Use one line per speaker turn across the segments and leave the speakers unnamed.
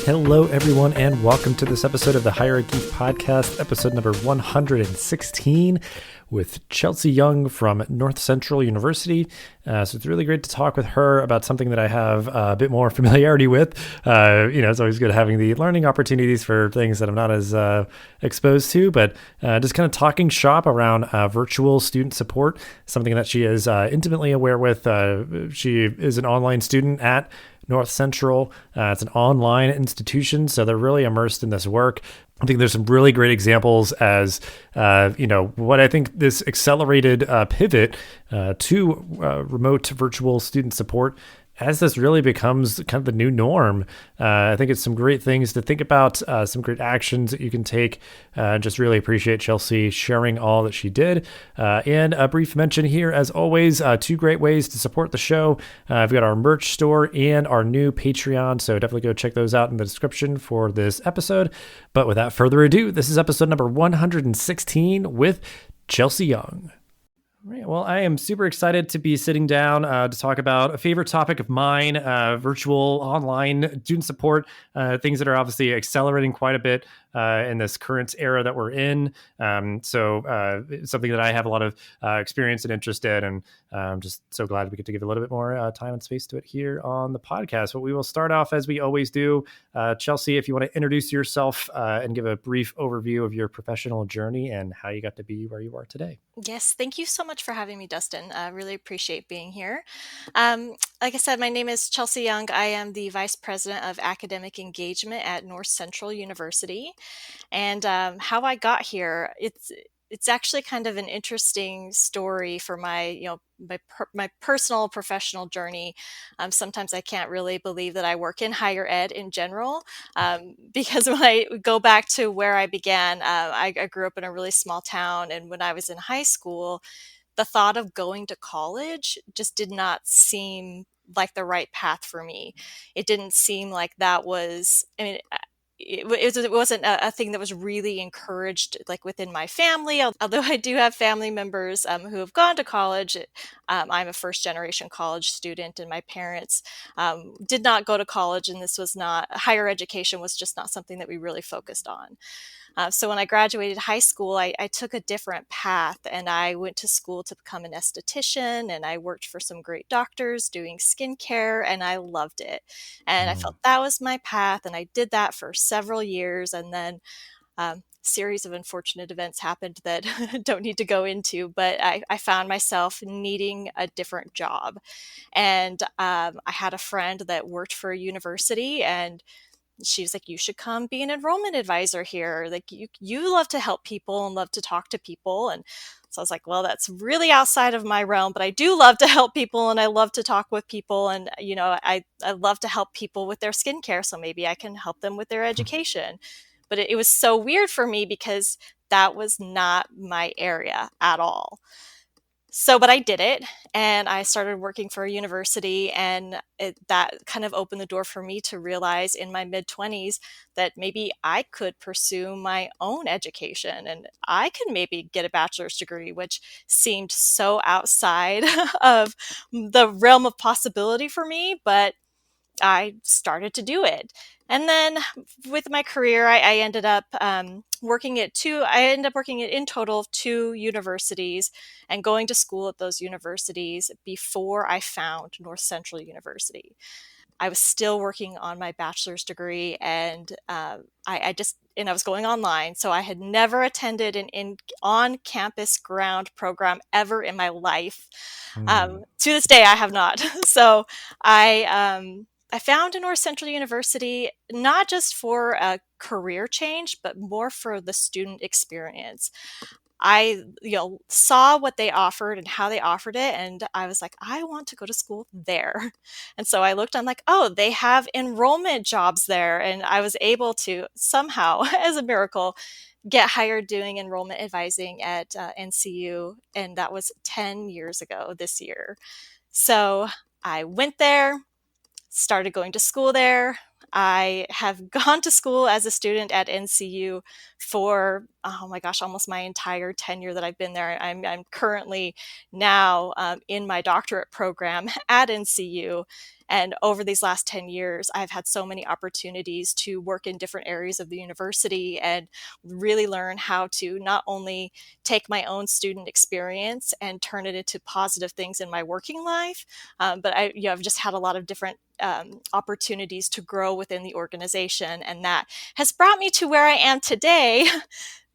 Hello, everyone, and welcome to this episode of the Hierarchy Podcast, episode number 116, with Chelsea Young from Northcentral University. So it's really great to talk with her about something that I have a bit more familiarity with. It's always good having the learning opportunities for things that I'm not as exposed to, but just kind of talking shop around virtual student support, something that she is intimately aware with. She is an online student at North Central. It's an online institution, so they're really immersed in this work. I think there's some really great examples as, what I think this accelerated pivot to remote virtual student support as this really becomes kind of the new norm. I think it's some great things to think about, some great actions that you can take. Just really appreciate Chelsea sharing all that she did. And a brief mention here, as always, two great ways to support the show. We've got our merch store and our new Patreon, so definitely go check those out in the description for this episode. But without further ado, this is episode number 116 with Chelsea Young. Right. Well, I am super excited to be sitting down to talk about a favorite topic of mine, virtual online student support, things that are obviously accelerating quite a bit in this current era that we're in. So it's something that I have a lot of experience and interest in, and I'm just so glad we get to give a little bit more time and space to it here on the podcast. But we will start off as we always do. Chelsea, if you want to introduce yourself and give a brief overview of your professional journey and how you got to be where you are today.
Yes, thank you so much for having me, Dustin. I really appreciate being here. Like I said, my name is Chelsea Young. I am the Vice President of Academic Engagement at Northcentral University. And how I got here, it's actually kind of an interesting story for my personal professional journey. Sometimes I can't really believe that I work in higher ed in general, because when I go back to where I began, I grew up in a really small town, and when I was in high school, the thought of going to college just did not seem like the right path for me. It didn't seem like that was, it wasn't a thing that was really encouraged like within my family, although I do have family members who have gone to college. I'm a first generation college student, and my parents did not go to college, and this was not, higher education was just not something that we really focused on. So when I graduated high school, I took a different path, and I went to school to become an esthetician, and I worked for some great doctors doing skincare, and I loved it. And I felt that was my path, and I did that for several years. And then series of unfortunate events happened that don't need to go into, but I found myself needing a different job. And I had a friend that worked for a university, and she was like, you should come be an enrollment advisor here. Like you love to help people and love to talk to people. And so I was like, well, that's really outside of my realm, but I do love to help people, and I love to talk with people. And, I love to help people with their skincare. So maybe I can help them with their education. But it was so weird for me because that was not my area at all. So, but I did it, and I started working for a university, and that kind of opened the door for me to realize in my mid-20s that maybe I could pursue my own education, and I could maybe get a bachelor's degree, which seemed so outside of the realm of possibility for me, but I started to do it. And then with my career, I ended up working at in total of two universities and going to school at those universities before I found North Central University. I was still working on my bachelor's degree, and I was going online. So I had never attended an on-campus ground program ever in my life. To this day, I have not. So I found a North Central University, not just for a career change, but more for the student experience. I, saw what they offered and how they offered it, and I was like, I want to go to school there. And so I looked, I'm like, oh, they have enrollment jobs there. And I was able to somehow, as a miracle, get hired doing enrollment advising at NCU. And that was 10 years ago this year. So I went there, started going to school there. I have gone to school as a student at NCU for, oh my gosh, almost my entire tenure that I've been there. I'm currently now in my doctorate program at NCU. And over these last 10 years, I've had so many opportunities to work in different areas of the university and really learn how to not only take my own student experience and turn it into positive things in my working life, but I've just had a lot of different opportunities to grow within the organization. And that has brought me to where I am today,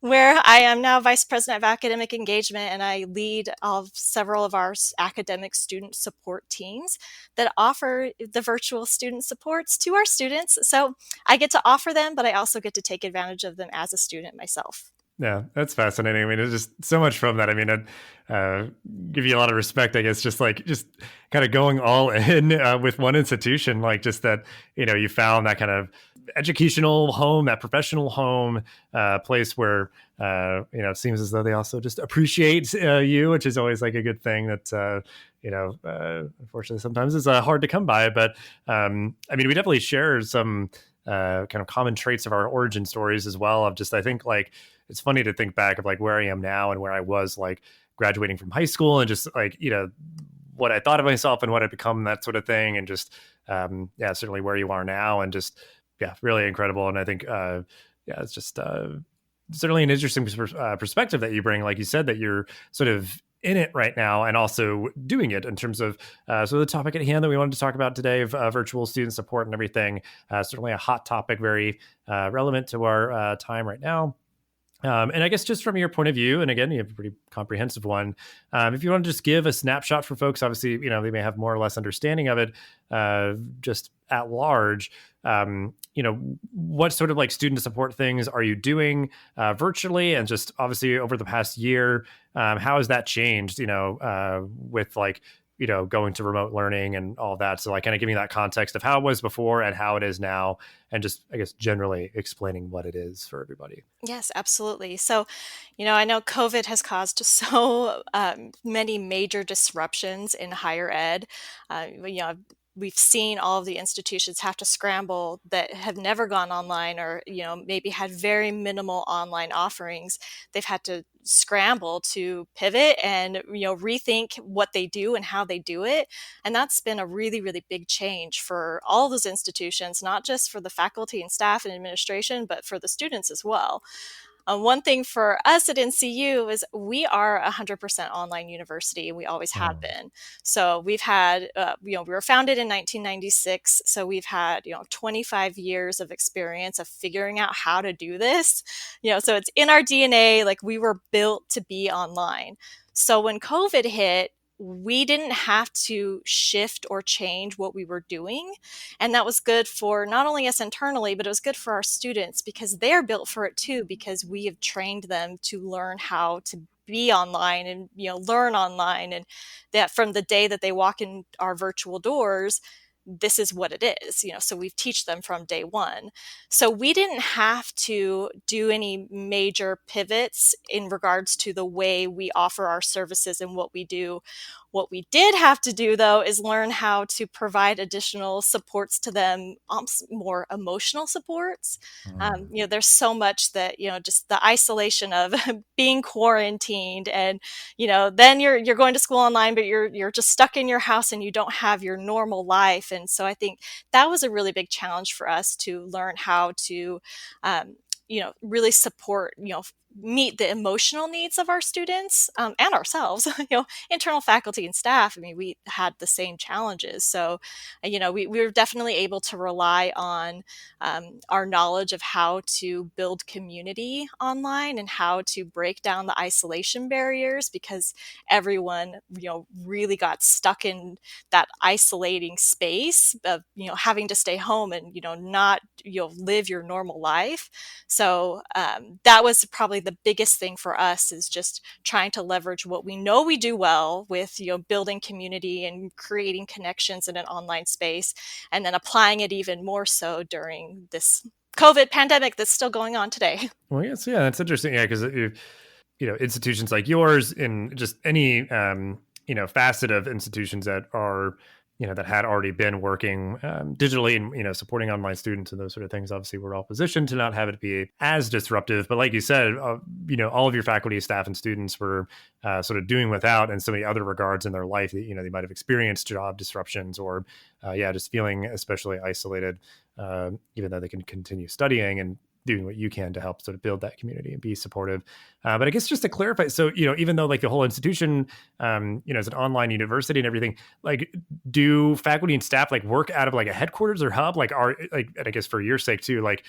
where I am now Vice President of Academic Engagement, and I lead several of our academic student support teams that offer the virtual student supports to our students. So I get to offer them, but I also get to take advantage of them as a student myself.
Yeah, that's fascinating. I mean, it's just so much from that. I mean, I'd give you a lot of respect, I guess, just kind of going all in with one institution, like just that, you found that kind of educational home, that professional home, place where, it seems as though they also just appreciate you, which is always like a good thing that, unfortunately sometimes is hard to come by. But I mean, we definitely share some kind of common traits of our origin stories as well. Of just, I think like, it's funny to think back of like where I am now and where I was like graduating from high school, and just like, what I thought of myself and what I'd become, that sort of thing. And just, yeah, certainly where you are now, and just, yeah, really incredible. And I think, yeah, it's just certainly an interesting perspective that you bring, like you said, that you're sort of in it right now and also doing it in terms of so the topic at hand that we wanted to talk about today of virtual student support and everything, certainly a hot topic, very relevant to our time right now. And I guess just from your point of view, and again, you have a pretty comprehensive one. If you want to just give a snapshot for folks, obviously, they may have more or less understanding of it, just at large. What sort of like student support things are you doing virtually, and just obviously over the past year, how has that changed? With like, going to remote learning and all of that. So like kind of giving that context of how it was before and how it is now, and just, I guess, generally explaining what it is for everybody.
Yes, absolutely. So, I know COVID has caused so many major disruptions in higher ed. We've seen all of the institutions have to scramble that have never gone online, or, maybe had very minimal online offerings. They've had to scramble to pivot and, rethink what they do and how they do it. And that's been a really, really big change for all those institutions, not just for the faculty and staff and administration, but for the students as well. One thing for us at NCU is we are a 100% online university. We always have
Mm.
been. So we've had, we were founded in 1996. So we've had, 25 years of experience of figuring out how to do this. So it's in our DNA, like we were built to be online. So when COVID hit, we didn't have to shift or change what we were doing. And that was good for not only us internally, but it was good for our students because they're built for it too, because we have trained them to learn how to be online and, learn online. And that from the day that they walk in our virtual doors, this is what it is, so we teach them from day one. So we didn't have to do any major pivots in regards to the way we offer our services and what we do. What we did have to do, though, is learn how to provide additional supports to them, more emotional supports.
Mm.
There's so much that, just the isolation of being quarantined, and, then you're going to school online, but you're just stuck in your house and you don't have your normal life. And so I think that was a really big challenge for us to learn how to, really support, meet the emotional needs of our students and ourselves, internal faculty and staff. I mean, we had the same challenges. So, we were definitely able to rely on our knowledge of how to build community online and how to break down the isolation barriers, because everyone, really got stuck in that isolating space of, having to stay home and, not, live your normal life. So that was probably the biggest thing for us, is just trying to leverage what we know we do well with, building community and creating connections in an online space, and then applying it even more so during this COVID pandemic that's still going on today.
Well, yes, yeah, that's interesting. Yeah, because institutions like yours, in just any facet of institutions that are that had already been working digitally and supporting online students and those sort of things. Obviously, we're all positioned to not have it be as disruptive. But like you said, all of your faculty, staff, and students were sort of doing without in so many other regards in their life. That they might have experienced job disruptions or just feeling especially isolated, even though they can continue studying and doing what you can to help sort of build that community and be supportive. But I guess just to clarify, so even though like the whole institution, is an online university and everything, like, do faculty and staff like work out of like a headquarters or hub? Like, are like, and I guess for your sake too, like,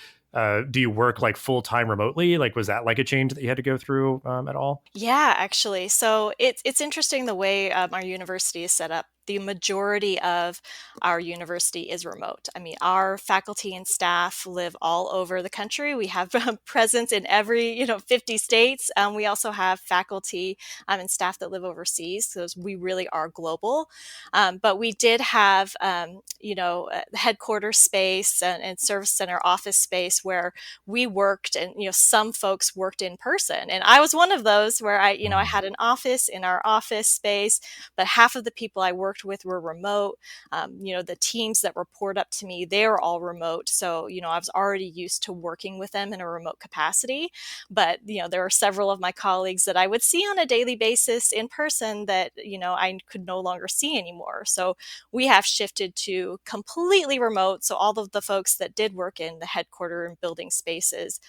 do you work like full time remotely? Like, was that like a change that you had to go through at all?
Yeah, actually. So it's interesting the way our university is set up. The majority of our university is remote. I mean, our faculty and staff live all over the country. We have a presence in every, 50 states. We also have faculty and staff that live overseas, so we really are global. But we did have, headquarters space and service center office space where we worked, and some folks worked in person, and I was one of those where I
Mm.
had an office in our office space, but half of the people I worked with were remote. The teams that report up to me, they're all remote, so I was already used to working with them in a remote capacity. But there are several of my colleagues that I would see on a daily basis in person that I could no longer see anymore. So we have shifted to completely remote. So all of the folks that did work in the headquarter and building spaces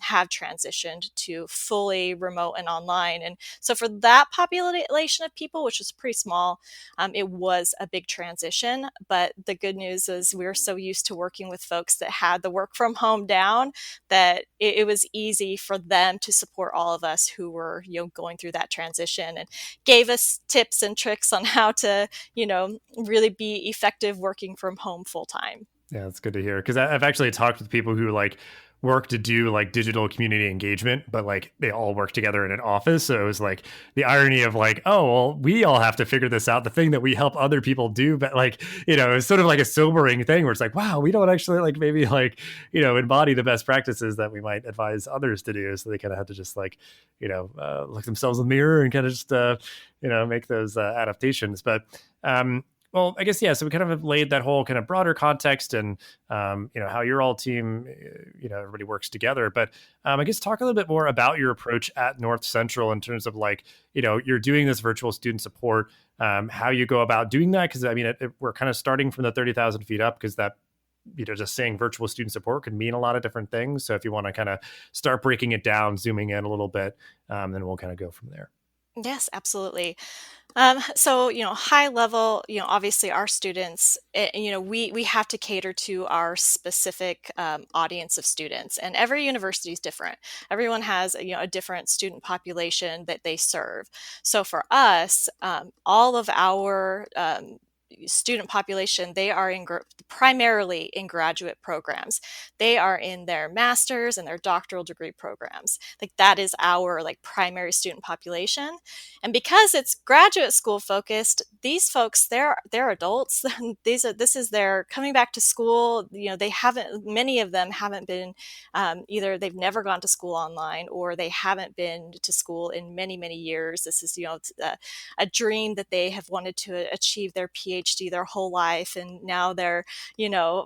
have transitioned to fully remote and online. And so for that population of people, which was pretty small, it was a big transition. But the good news is we're so used to working with folks that had the work from home down that it was easy for them to support all of us who were going through that transition, and gave us tips and tricks on how to really be effective working from home full time.
Yeah, that's good to hear because I've actually talked with people who like work to do like digital community engagement, but like they all work together in an office. So it was like the irony of like, oh, well, we all have to figure this out. The thing that we help other people do, but like, it's sort of like a sobering thing where it's like, wow, we don't actually like maybe like, embody the best practices that we might advise others to do. So they kind of had to just like, look themselves in the mirror and kind of just, make those adaptations. But, well, I guess, yeah. So we kind of have laid that whole kind of broader context and, how your all team, everybody works together. But I guess talk a little bit more about your approach at North Central in terms of like, you're doing this virtual student support, how you go about doing that. Cause I mean, we're kind of starting from the 30,000 feet up because that, just saying virtual student support could mean a lot of different things. So if you want to kind of start breaking it down, zooming in a little bit, then we'll kind of go from there.
Yes, absolutely. So, high level, obviously our students, we have to cater to our specific audience of students, and every university is different. Everyone has, a different student population that they serve. So for us, all of our student population, they are primarily in graduate programs. They are in their master's and their doctoral degree programs. Like that is our like primary student population. And because it's graduate school focused, these folks, they're adults. This is their coming back to school. They haven't, many of them haven't been, either they've never gone to school online or they haven't been to school in many, many years. This is, a dream that they have wanted to achieve their PhD their whole life. And now they're,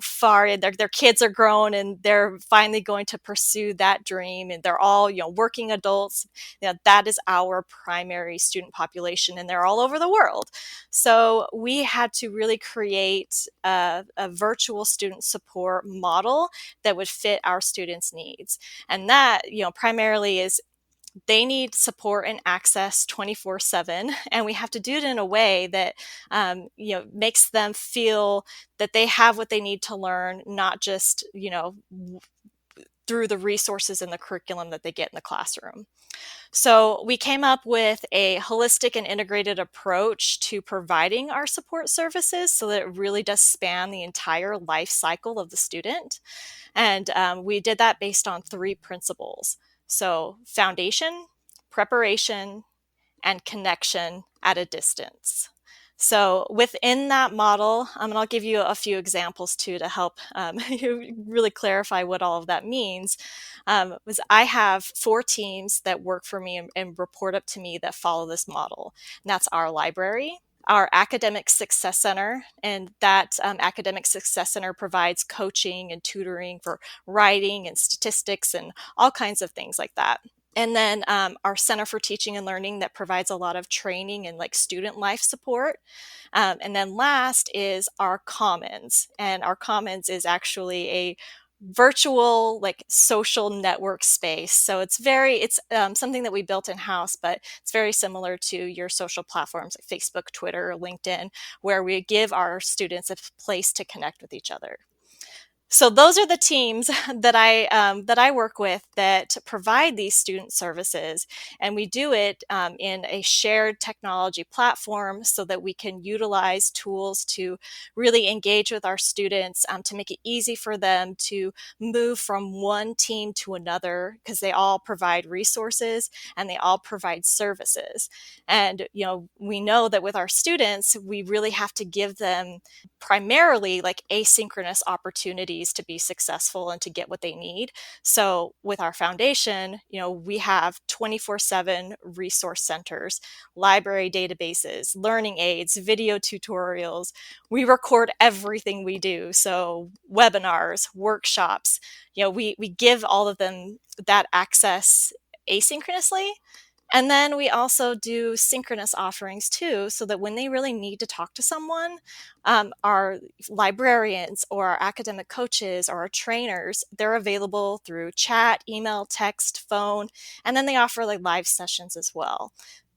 far in their kids are grown and they're finally going to pursue that dream. And they're all, working adults. That is our primary student population, and they're all over the world. So we had to really create a virtual student support model that would fit our students' needs. And that, primarily is they need support and access 24/7, and we have to do it in a way that makes them feel that they have what they need to learn, not just through the resources and the curriculum that they get in the classroom. So we came up with a holistic and integrated approach to providing our support services so that it really does span the entire life cycle of the student. And we did that based on three principles. So foundation, preparation, and connection at a distance. So within that model, and I'll give you a few examples too to help you really clarify what all of that means, was I have 4 teams that work for me and report up to me that follow this model. And that's our library, our Academic Success Center, and that Academic Success Center provides coaching and tutoring for writing and statistics and all kinds of things like that. And then our Center for Teaching and Learning that provides a lot of training and like student life support. And then last is our Commons. And our Commons is actually a virtual like social network space. So it's something that we built in house, but it's very similar to your social platforms like Facebook, Twitter, LinkedIn, where we give our students a place to connect with each other. So those are the teams that I work with that provide these student services, and we do it in a shared technology platform so that we can utilize tools to really engage with our students, to make it easy for them to move from one team to another, because they all provide resources and they all provide services. And we know that with our students, we really have to give them primarily like asynchronous opportunities to be successful and to get what they need. So with our foundation, we have 24/7 resource centers, library databases, learning aids, video tutorials. We record everything we do. So webinars, workshops, we give all of them that access asynchronously. And then we also do synchronous offerings too, so that when they really need to talk to someone, our librarians or our academic coaches or our trainers, they're available through chat, email, text, phone, and then they offer like live sessions as well.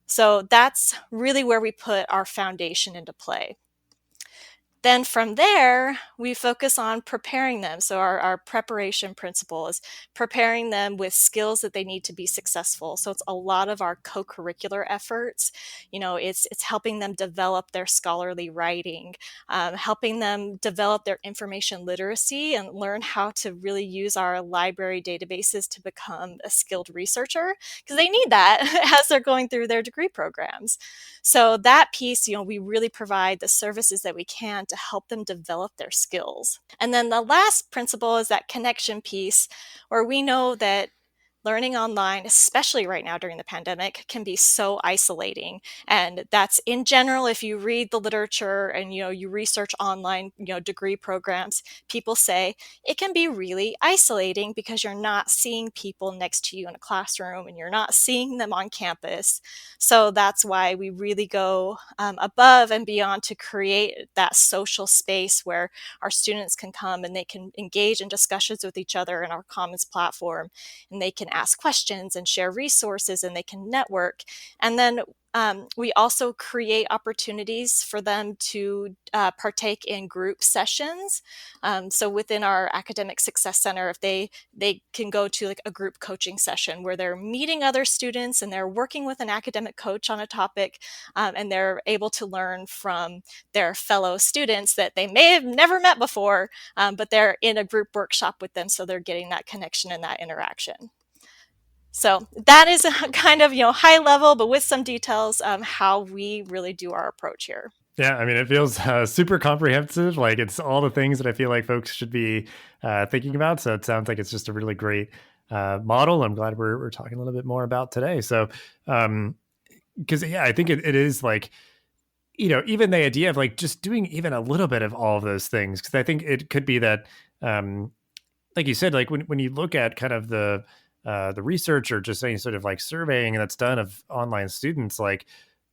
So that's really where we put our foundation into play. Then from there, we focus on preparing them. So our preparation principle is preparing them with skills that they need to be successful. So it's a lot of our co-curricular efforts. It's helping them develop their scholarly writing, helping them develop their information literacy and learn how to really use our library databases to become a skilled researcher, because they need that as they're going through their degree programs. So that piece, we really provide the services that we can to help them develop their skills. And then the last principle is that connection piece, where we know that learning online, especially right now during the pandemic, can be so isolating. And that's in general, if you read the literature and you research online degree programs, people say it can be really isolating because you're not seeing people next to you in a classroom and you're not seeing them on campus. So that's why we really go above and beyond to create that social space where our students can come and they can engage in discussions with each other in our Commons platform, and they can ask questions and share resources and they can network. And then we also create opportunities for them to partake in group sessions. So within our Academic Success Center, if they can go to like a group coaching session where they're meeting other students and they're working with an academic coach on a topic, and they're able to learn from their fellow students that they may have never met before, but they're in a group workshop with them, so they're getting that connection and that interaction. So that is a kind of, high level, but with some details, how we really do our approach here.
Yeah, I mean, it feels super comprehensive. Like it's all the things that I feel like folks should be thinking about. So it sounds like it's just a really great model. I'm glad we're talking a little bit more about today. So, because I think it is like, even the idea of like just doing even a little bit of all of those things. Because I think it could be that, like you said, like when you look at kind of the research or just any sort of like surveying that's done of online students, like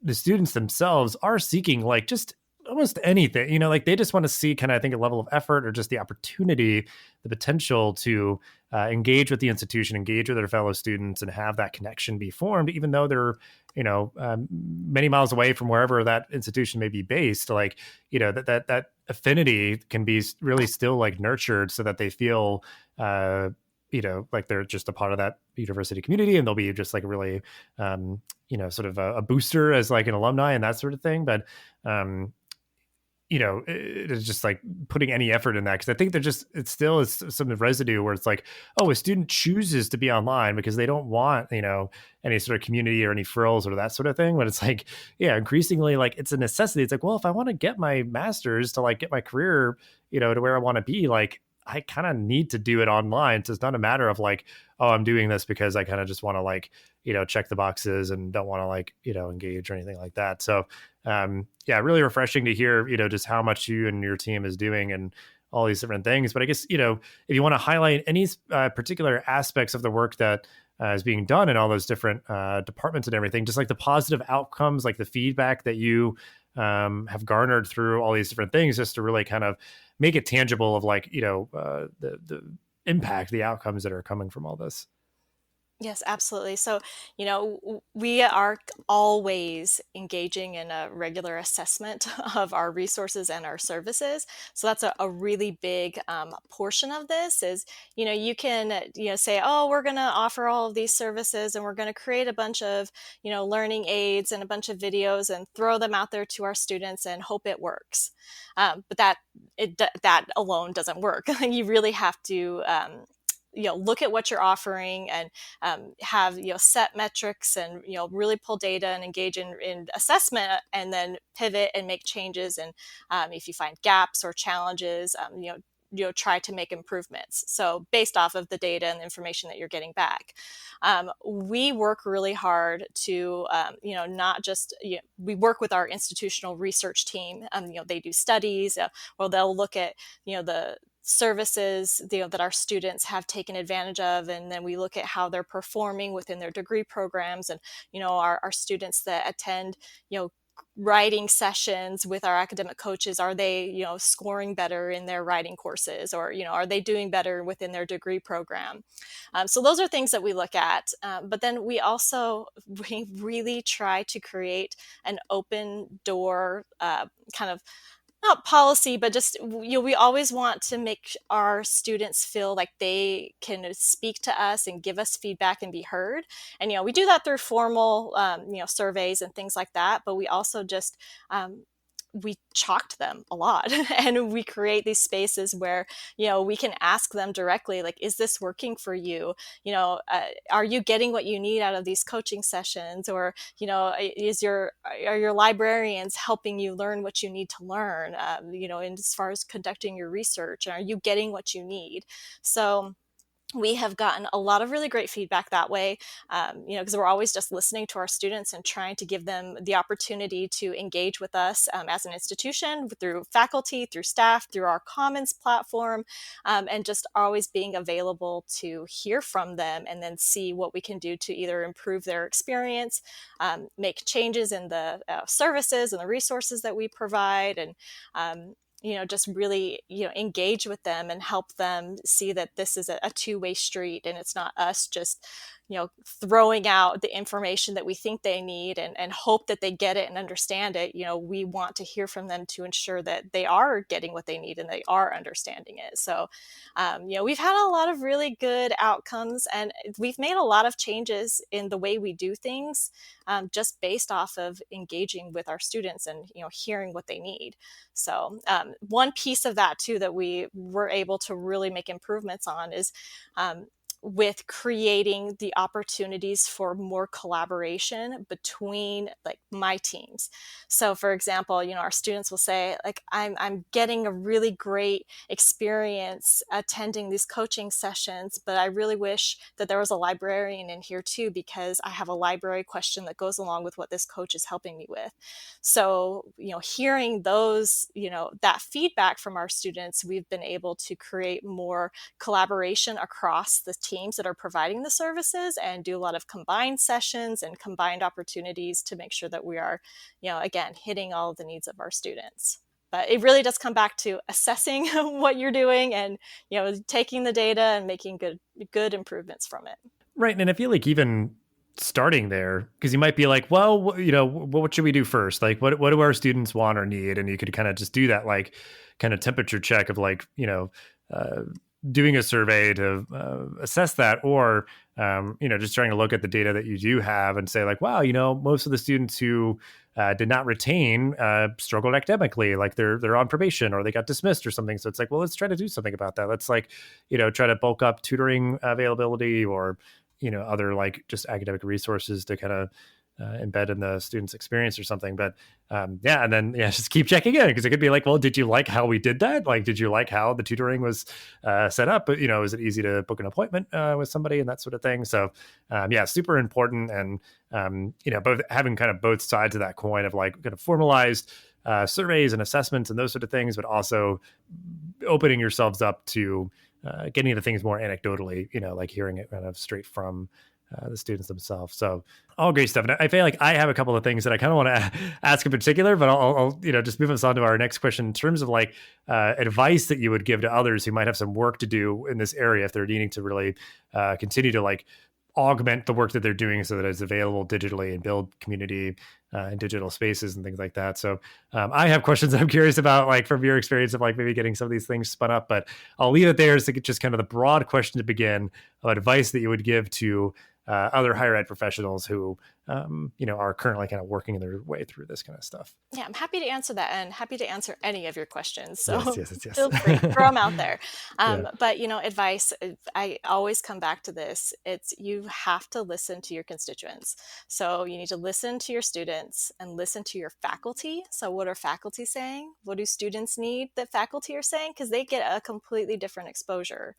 the students themselves are seeking like just almost anything, like they just want to see kind of, I think, a level of effort or just the opportunity, the potential to engage with the institution, engage with their fellow students and have that connection be formed, even though they're, many miles away from wherever that institution may be based. Like, that affinity can be really still like nurtured so that they feel, like they're just a part of that university community, and they'll be just like really, sort of a booster as like an alumni and that sort of thing. But, it is just like putting any effort in that. Cause I think it still is some residue where it's like, oh, a student chooses to be online because they don't want, any sort of community or any frills or that sort of thing. But it's like, yeah, increasingly like it's a necessity. It's like, well, if I want to get my master's to like get my career, to where I want to be, like, I kind of need to do it online. So it's not a matter of like, oh, I'm doing this because I kind of just want to like, check the boxes and don't want to like, engage or anything like that. So yeah, really refreshing to hear, just how much you and your team is doing and all these different things. But I guess, if you want to highlight any particular aspects of the work that is being done in all those different departments and everything, just like the positive outcomes, like the feedback that you have garnered through all these different things, just to really kind of make it tangible of like, the impact, the outcomes that are coming from all this.
Yes, absolutely. So, we are always engaging in a regular assessment of our resources and our services. So that's a really big portion of this is, you can, say, oh, we're going to offer all of these services and we're going to create a bunch of, learning aids and a bunch of videos and throw them out there to our students and hope it works. But that alone doesn't work. You really have to, look at what you're offering and have set metrics and really pull data and engage in assessment and then pivot and make changes, and if you find gaps or challenges, try to make improvements. So based off of the data and the information that you're getting back, we work really hard to not just we work with our institutional research team. They do studies, or they'll look at the services that our students have taken advantage of, and then we look at how they're performing within their degree programs, and our students that attend writing sessions with our academic coaches, are they scoring better in their writing courses, or are they doing better within their degree program. So those are things that we look at, but then we really try to create an open door kind of not policy, but just we always want to make our students feel like they can speak to us and give us feedback and be heard. And we do that through formal surveys and things like that. But we also just we chalked them a lot, and we create these spaces where we can ask them directly, like, is this working for you? Are you getting what you need out of these coaching sessions? Or are your librarians helping you learn what you need to learn, and as far as conducting your research, are you getting what you need? So we have gotten a lot of really great feedback that way, because we're always just listening to our students and trying to give them the opportunity to engage with us as an institution, through faculty, through staff, through our Commons platform, and just always being available to hear from them and then see what we can do to either improve their experience, make changes in the services and the resources that we provide, and just really, engage with them and help them see that this is a two-way street, and it's not us just, throwing out the information that we think they need and hope that they get it and understand it. We want to hear from them to ensure that they are getting what they need and they are understanding it. So, we've had a lot of really good outcomes, and we've made a lot of changes in the way we do things, just based off of engaging with our students and, hearing what they need. So one piece of that too that we were able to really make improvements on is with creating the opportunities for more collaboration between like my teams. So for example, our students will say, like, I'm getting a really great experience attending these coaching sessions, but I really wish that there was a librarian in here too, because I have a library question that goes along with what this coach is helping me with. So, hearing those, that feedback from our students, we've been able to create more collaboration across the teams that are providing the services and do a lot of combined sessions and combined opportunities to make sure that we are, again, hitting all of the needs of our students. But it really does come back to assessing what you're doing and, taking the data and making good improvements from it.
Right. And I feel like even starting there, because you might be like, well, what should we do first? Like, what do our students want or need? And you could kind of just do that, like, kind of temperature check of like, doing a survey to assess that, or just trying to look at the data that you do have and say like, wow, most of the students who did not retain struggled academically, like they're on probation or they got dismissed or something. So it's like, well, let's try to do something about that. Let's like, try to bulk up tutoring availability or other like just academic resources to kind of embed in the student's experience or something. But yeah, and then yeah, just keep checking in, because it could be like, well, did you like how we did that? Like, did you like how the tutoring was set up? But is it easy to book an appointment with somebody and that sort of thing? So yeah, super important. And both having kind of both sides of that coin of like kind of formalized surveys and assessments and those sort of things, but also opening yourselves up to getting into things more anecdotally, like hearing it kind of straight from the students themselves. So all great stuff. And I feel like I have a couple of things that I kind of want to ask in particular, but I'll just move us on to our next question in terms of like advice that you would give to others who might have some work to do in this area if they're needing to really continue to like augment the work that they're doing so that it's available digitally and build community in digital spaces and things like that. So I have questions that I'm curious about, like from your experience of like maybe getting some of these things spun up, but I'll leave it there as to get just kind of the broad question to begin of advice that you would give to other higher ed professionals who, are currently kind of working their way through this kind of stuff.
Yeah, I'm happy to answer that, and happy to answer any of your questions. So
Yes.
feel free, throw them out there.
Yeah.
But advice, I always come back to this. It's you have to listen to your constituents. So you need to listen to your students and listen to your faculty. So what are faculty saying? What do students need that faculty are saying? Because they get a completely different exposure.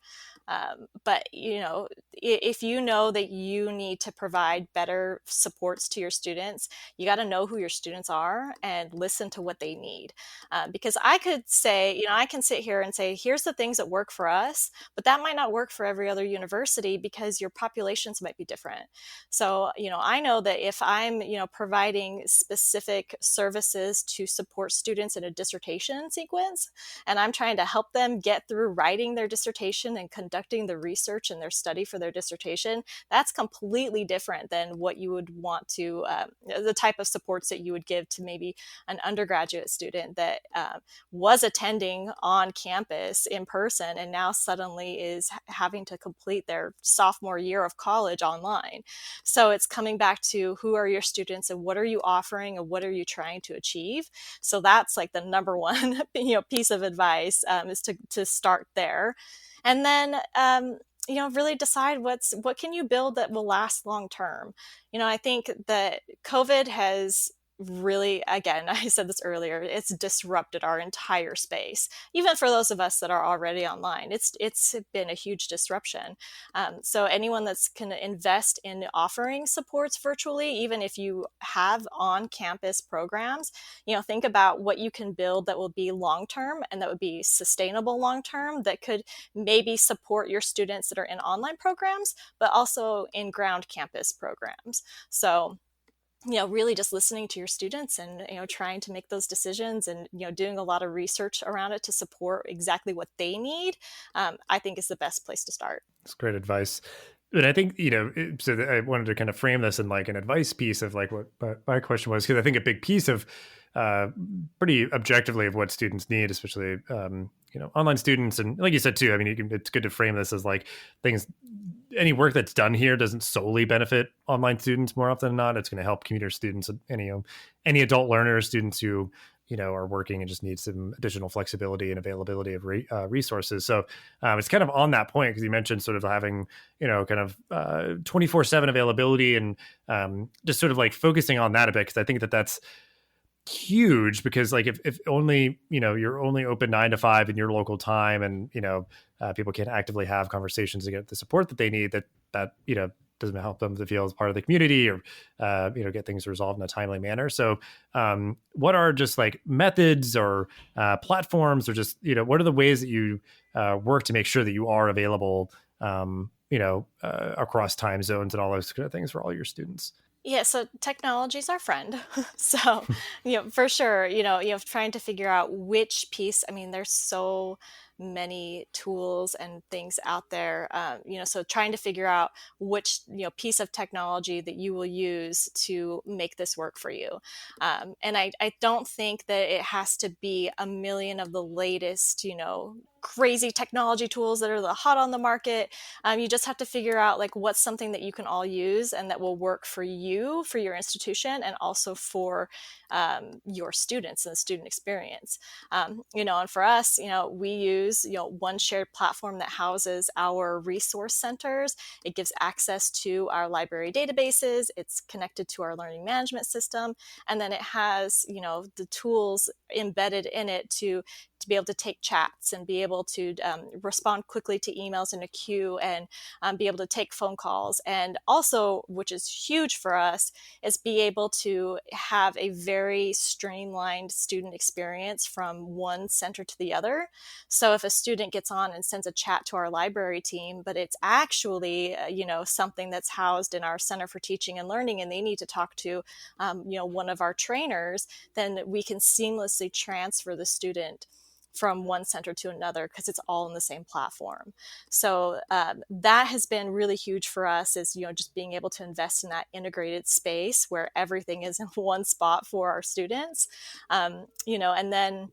But if you know that you need to provide better supports to your students, you got to know who your students are and listen to what they need. Because I could say, I can sit here and say, here's the things that work for us, but that might not work for every other university because your populations might be different. So, I know that if I'm, providing specific services to support students in a dissertation sequence, and I'm trying to help them get through writing their dissertation and conducting the research and their study for their dissertation, that's completely different than what you would want to, the type of supports that you would give to maybe an undergraduate student that was attending on campus in person and now suddenly is having to complete their sophomore year of college online. So it's coming back to who are your students and what are you offering and what are you trying to achieve. So that's like the number one piece of advice, is to start there. And then really decide what can you build that will last long term. I think that COVID has really, again, I said this earlier, it's disrupted our entire space. Even for those of us that are already online, it's been a huge disruption. So anyone that's can invest in offering supports virtually, even if you have on-campus programs, think about what you can build that will be long-term and that would be sustainable long-term, that could maybe support your students that are in online programs, but also in ground campus programs. So really just listening to your students and, trying to make those decisions and, doing a lot of research around it to support exactly what they need, I think is the best place to start.
That's great advice. And I think, so I wanted to kind of frame this in like an advice piece of like what my question was, because I think a big piece of pretty objectively of what students need, especially, online students. And like you said, too, I mean, it's good to frame this as like any work that's done here doesn't solely benefit online students more often than not. It's going to help commuter students and any adult learners, students who, are working and just need some additional flexibility and availability of resources. So it's kind of on that point, because you mentioned sort of having, kind of 24/7 availability and just sort of like focusing on that a bit, because I think that that's huge. Because like if only you're only open 9 to 5 in your local time, and people can't actively have conversations to get the support that they need, that doesn't help them to feel as part of the community or get things resolved in a timely manner. So what are just like methods or platforms, or just what are the ways that you work to make sure that you are available across time zones and all those kind of things for all your students?
Yeah, so technology is our friend. So, for sure, trying to figure out which piece, I mean, there's so many tools and things out there, so trying to figure out which, piece of technology that you will use to make this work for you. And I don't think that it has to be a million of the latest, crazy technology tools that are the hot on the market. You just have to figure out like what's something that you can all use and that will work for you, for your institution, and also for your students and the student experience. And for us, we use use, one shared platform that houses our resource centers. It gives access to our library databases. It's connected to our learning management system. And then it has, the tools embedded in it to be able to take chats and be able to respond quickly to emails in a queue, and be able to take phone calls. And also, which is huge for us, is be able to have a very streamlined student experience from one center to the other. So if a student gets on and sends a chat to our library team, but it's actually, something that's housed in our Center for Teaching and Learning, and they need to talk to, one of our trainers, then we can seamlessly transfer the student from one center to another because it's all in the same platform. So that has been really huge for us, is, just being able to invest in that integrated space where everything is in one spot for our students. And then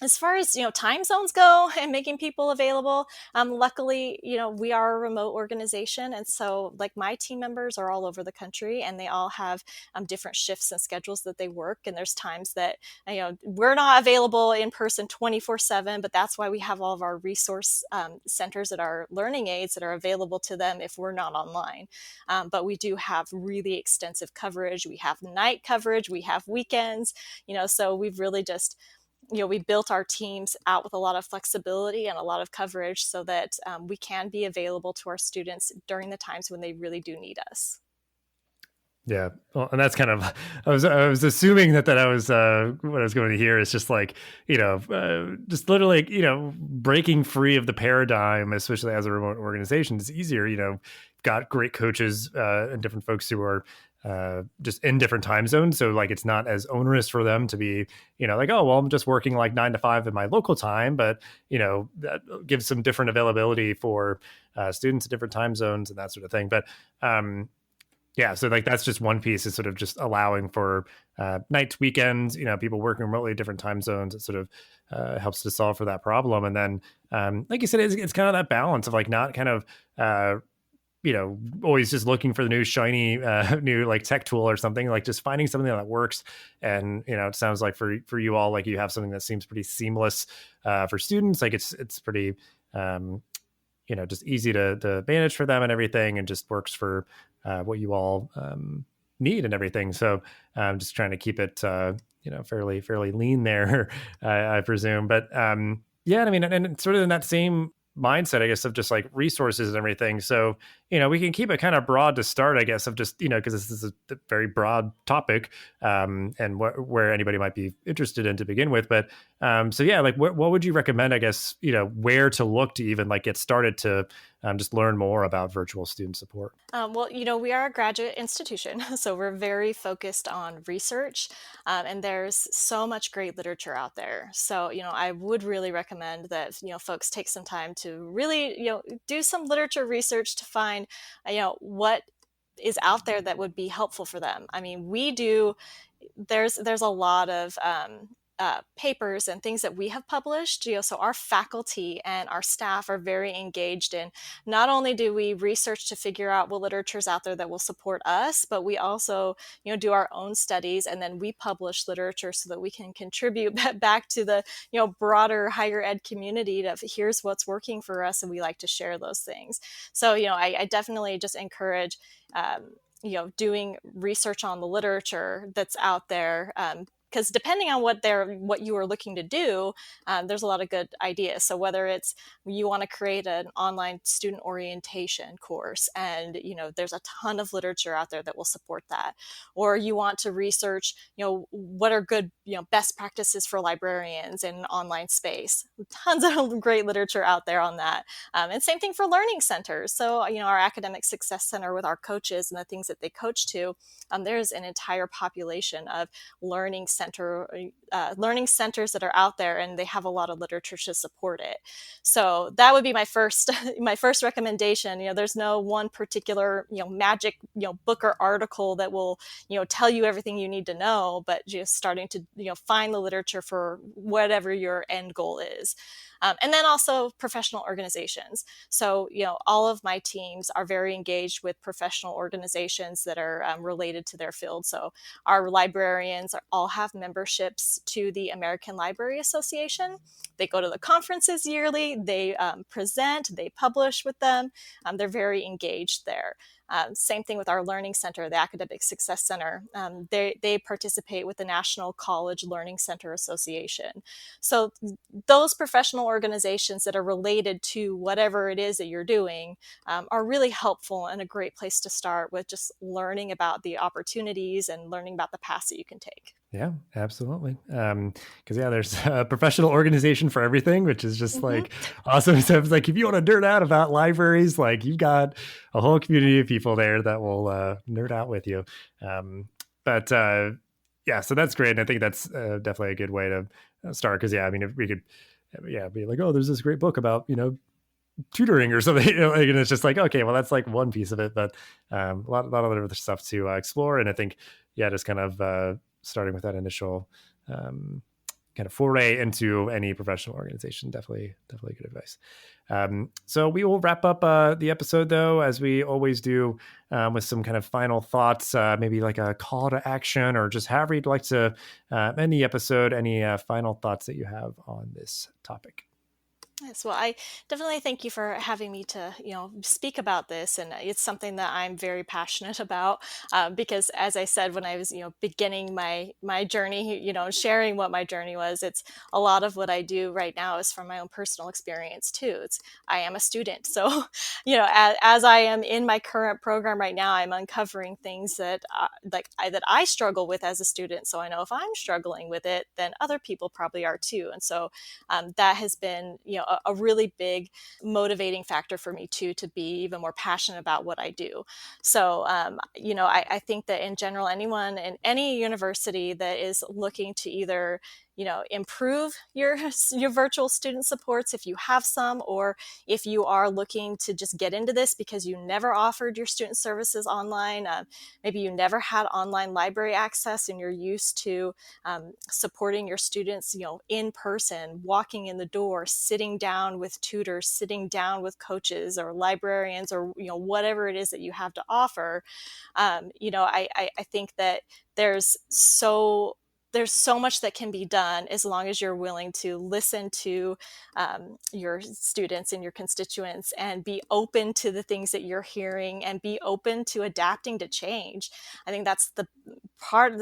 as far as time zones go and making people available, luckily we are a remote organization, and so like my team members are all over the country, and they all have different shifts and schedules that they work. And there's times that we're not available in person 24/7, but that's why we have all of our resource centers at our learning aids that are available to them if we're not online. But we do have really extensive coverage. We have night coverage, we have weekends, so we've really just we built our teams out with a lot of flexibility and a lot of coverage so that we can be available to our students during the times when they really do need us.
Yeah. Well, and that's kind of, I was assuming that I was, what I was going to hear is just like, just literally, breaking free of the paradigm, especially as a remote organization, is easier. Got great coaches and different folks who are just in different time zones. So like, it's not as onerous for them to be, like, oh, well, I'm just working like 9 to 5 in my local time, but, that gives some different availability for students at different time zones and that sort of thing. But, yeah, so like that's just one piece, is sort of just allowing for nights, weekends, people working remotely at different time zones. It sort of helps to solve for that problem. And then, like you said, it's kind of that balance of like not kind of, always just looking for the new shiny, new like tech tool or something, like just finding something that works. And, it sounds like for you all, like you have something that seems pretty seamless for students. Like it's pretty, just easy to manage for them and everything, and just works for what you all need and everything. So I'm just trying to keep it, fairly lean there, I presume. But yeah, I mean, and sort of in that same mindset, I guess, of just like resources and everything. So, we can keep it kind of broad to start, I guess, of just, because this is a very broad topic, and where anybody might be interested in to begin with. But so yeah, like what would you recommend, I guess, where to look to even like get started to just learn more about virtual student support?
Well, we are a graduate institution, so we're very focused on research, and there's so much great literature out there. So, I would really recommend that, folks take some time to really, do some literature research to find, what is out there that would be helpful for them. I mean, there's a lot of papers and things that we have published, so our faculty and our staff are very engaged in, not only do we research to figure out what literature is out there that will support us, but we also, do our own studies, and then we publish literature so that we can contribute back to the, broader higher ed community of here's what's working for us, and we like to share those things. So, I definitely just encourage, doing research on the literature that's out there, because depending on what you are looking to do, there's a lot of good ideas. So whether it's you want to create an online student orientation course, and there's a ton of literature out there that will support that, or you want to research what are good best practices for librarians in an online space, tons of great literature out there on that. And same thing for learning centers. So our academic success center with our coaches and the things that they coach to, there's an entire population of learning centers that are out there, and they have a lot of literature to support it. So that would be my first recommendation. There's no one particular magic book or article that will tell you everything you need to know, but just starting to find the literature for whatever your end goal is. And then also professional organizations. So, all of my teams are very engaged with professional organizations that are related to their field. So our librarians all have have memberships to the American Library Association. They go to the conferences yearly, they present, they publish with them. They're very engaged there. Same thing with our Learning Center, the Academic Success Center. They participate with the National College Learning Center Association. So those professional organizations that are related to whatever it is that you're doing are really helpful and a great place to start with just learning about the opportunities and learning about the paths that you can take.
Yeah, absolutely. Because there's a professional organization for everything, which is just like awesome. So it's like if you want to nerd out about libraries, like you've got a whole community of people there that will nerd out with you. So that's great. And I think that's definitely a good way to start. Because if we could, be like, oh, there's this great book about tutoring or something, and it's just like, okay, well, that's like one piece of it, but a lot of other stuff to explore. And I think, just kind of starting with that initial kind of foray into any professional organization, definitely good advice. So we will wrap up the episode, though, as we always do, with some kind of final thoughts, maybe like a call to action, or just however you'd like to end the episode. Any final thoughts that you have on this topic?
Yes, well, I definitely thank you for having me to, speak about this. And it's something that I'm very passionate about because, as I said, when I was, beginning my journey, sharing what my journey was, it's a lot of what I do right now is from my own personal experience too. I am a student. So, as I am in my current program right now, I'm uncovering things that that I struggle with as a student. So I know if I'm struggling with it, then other people probably are too. And so that has been, a really big motivating factor for me too, to be even more passionate about what I do. So, I think that in general, anyone in any university that is looking to either improve your virtual student supports if you have some, or if you are looking to just get into this because you never offered your student services online, maybe you never had online library access and you're used to supporting your students, in person, walking in the door, sitting down with tutors, sitting down with coaches or librarians, or whatever it is that you have to offer. I think that there's so much that can be done as long as you're willing to listen to your students and your constituents and be open to the things that you're hearing and be open to adapting to change. I think that's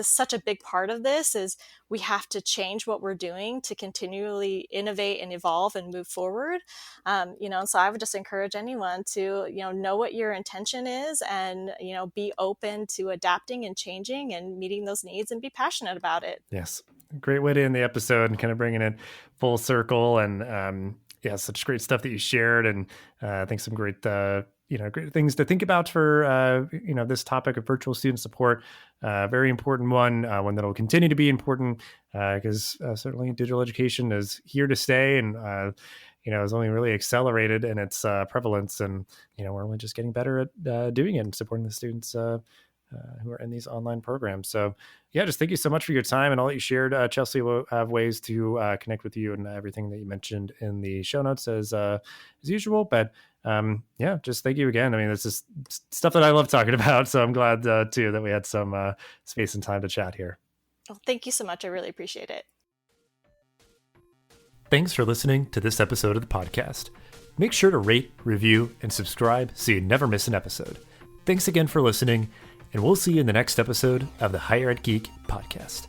such a big part of this is we have to change what we're doing to continually innovate and evolve and move forward. And so I would just encourage anyone to, know what your intention is and, be open to adapting and changing and meeting those needs and be passionate about it.
Yes. Great way to end the episode and kind of bringing it full circle. And such great stuff that you shared. And I think some great, great things to think about for, this topic of virtual student support. Very important one that will continue to be important because certainly digital education is here to stay and, is only really accelerated in its prevalence. And, we're only just getting better at doing it and supporting the students who are in these online programs. So just thank you so much for your time and all that you shared. Chelsea will have ways to connect with you and everything that you mentioned in the show notes as usual. But just thank you again. I mean, this is stuff that I love talking about. So I'm glad too that we had some space and time to chat here.
Well, thank you so much. I really appreciate it.
Thanks for listening to this episode of the podcast. Make sure to rate, review, and subscribe so you never miss an episode. Thanks again for listening, and we'll see you in the next episode of the Higher Ed Geek podcast.